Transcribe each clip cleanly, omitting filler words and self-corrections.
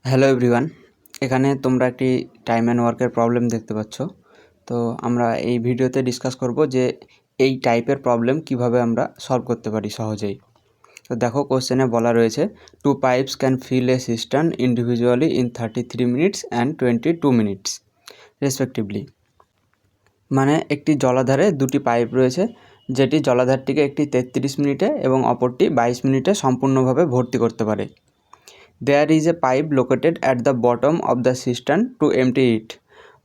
Hello everyone, এখানে তোমরা একটি টাইম অ্যান্ড ওয়ার্কের প্রবলেম দেখতে পাচ্ছ। তো আমরা এই ভিডিওতে ডিসকাস করব যে এই টাইপের প্রবলেম কিভাবে আমরা সলভ করতে পারি সহজেই। তো দেখো, কোশ্চেনে বলা রয়েছে 2 pipes can fill a cistern individually in 33 minutes and 22 minutes respectively. মানে একটি জলাধারে দুটি পাইপ রয়েছে, যেটি জলাধারটিকে একটি 33 মিনিটে এবং অপরটি 22 মিনিটে সম্পূর্ণভাবে ভর্তি করতে পারে। There is a pipe located at the bottom of the cistern to empty it.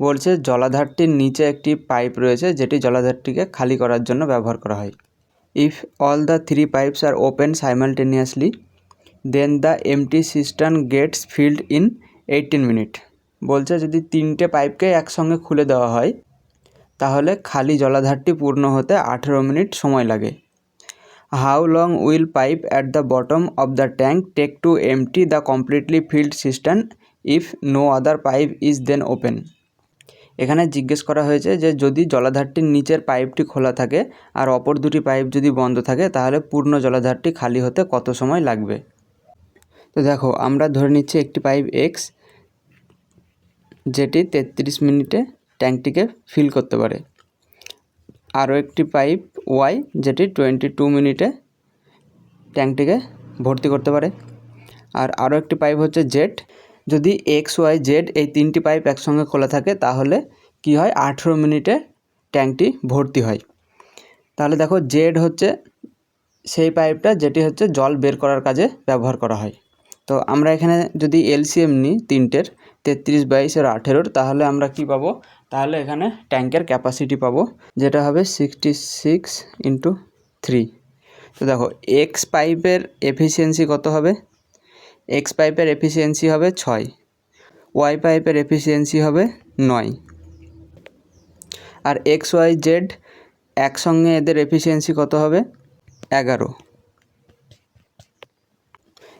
বলছে জলাধারটির নিচে একটি পাইপ রয়েছে যেটি জলাধারটিকে খালি করার জন্য ব্যবহার করা হয়। If all the 3 pipes are open simultaneously, then the empty cistern gets filled in 18 minutes. বলছে যদি 3টে পাইপকে একসঙ্গে খুলে দেওয়া হয় তাহলে খালি জলাধারটি পূর্ণ হতে 18 মিনিট সময় লাগে। How long will pipe at the bottom of the tank take to empty the completely filled cistern if no other pipe is then open? এখানে জিজ্ঞেস করা হয়েছে যে যদি জলাধারটির নিচের পাইপটি খোলা থাকে আর অপর দুটি পাইপ যদি বন্ধ থাকে তাহলে পূর্ণ জলাধারটি খালি হতে কত সময় লাগবে। তো দেখো, আমরা ধরে নিচ্ছি একটি পাইপ এক্স যেটি 33 মিনিটে ট্যাঙ্কটিকে ফিল করতে পারে, আরও একটি পাইপ ওয়াই যেটি 22 মিনিটে ট্যাঙ্কটিকে ভর্তি করতে পারে, আর আরও একটি পাইপ হচ্ছে জেড। যদি এক্স ওয়াই জেড এই 3টি পাইপ একসঙ্গে খোলা থাকে তাহলে কি হয়, 18 মিনিটে ট্যাঙ্কটি ভর্তি হয়। তাহলে দেখো, জেড হচ্ছে সেই পাইপটা যেটি হচ্ছে জল বের করার কাজে ব্যবহার করা হয়। তো আমরা এখানে যদি এলসিএম নিই 3টের 33, 22 আর 18, তাহলে আমরা কি পাবো, তাহলে এখানে ট্যাঙ্কের ক্যাপাসিটি পাবো যেটা হবে 66 × 3। তো দেখো, এক্স পাইপের এফিসিয়েন্সি কত হবে, এক্স পাইপের এফিসিয়েন্সি হবে 6, ওয়াই পাইপের এফিসিয়েন্সি হবে 9, আর এক্স ওয়াই জেড একসঙ্গে এদের এফিসিয়েন্সি কত হবে 11।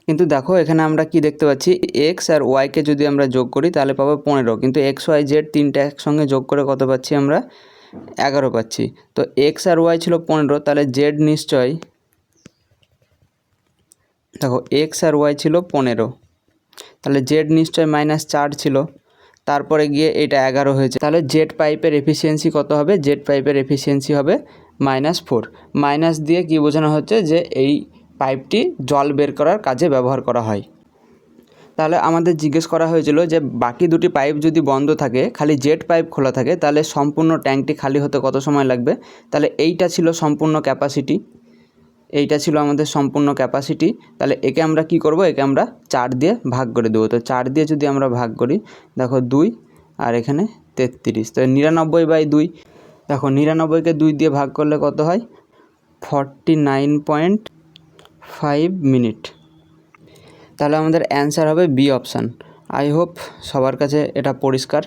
কিন্তু দেখো, এখানে আমরা কি দেখতে পাচ্ছি, এক্স আর ওয়াইকে যদি আমরা যোগ করি তাহলে পাবো 15, কিন্তু এক্স ওয়াই জেড 3টে একসঙ্গে যোগ করে কত পাচ্ছি আমরা 11 পাচ্ছি। তো এক্স আর ওয়াই ছিল 15, তাহলে জেড নিশ্চয়, দেখো এক্স আর ওয়াই ছিল 15, তাহলে জেড নিশ্চয় -4 ছিল, তারপরে গিয়ে এটা 11 হয়েছে, তাহলে জেড পাইপের এফিসিয়েন্সি কত হবে, জেড পাইপের এফিসিয়েন্সি হবে -4। মাইনাস দিয়ে কি বোঝানো হচ্ছে যে এই পাইপটি জল বের করার কাজে ব্যবহার করা হয়। তাহলে আমাদের জিজ্ঞেস করা হয়েছিল যে বাকি দুটি পাইপ যদি বন্ধ থাকে, খালি জেড পাইপ খোলা থাকে, তাহলে সম্পূর্ণ ট্যাঙ্কটি খালি হতে কত সময় লাগবে। তাহলে এইটা ছিল সম্পূর্ণ ক্যাপাসিটি, এইটা ছিল আমাদের সম্পূর্ণ ক্যাপাসিটি। তাহলে একে আমরা কি করব, একে আমরা 4 দিয়ে ভাগ করে দেবো। তো 4 দিয়ে যদি আমরা ভাগ করি, দেখো 2 আর এখানে 33, তো 99/2। দেখো 99কে 2 দিয়ে ভাগ করলে কত হয়, 49.5 মিনিট। তাহলে আমাদের অ্যান্সার হবে বি অপশান। আই হোপ সবার কাছে এটা পরিষ্কার।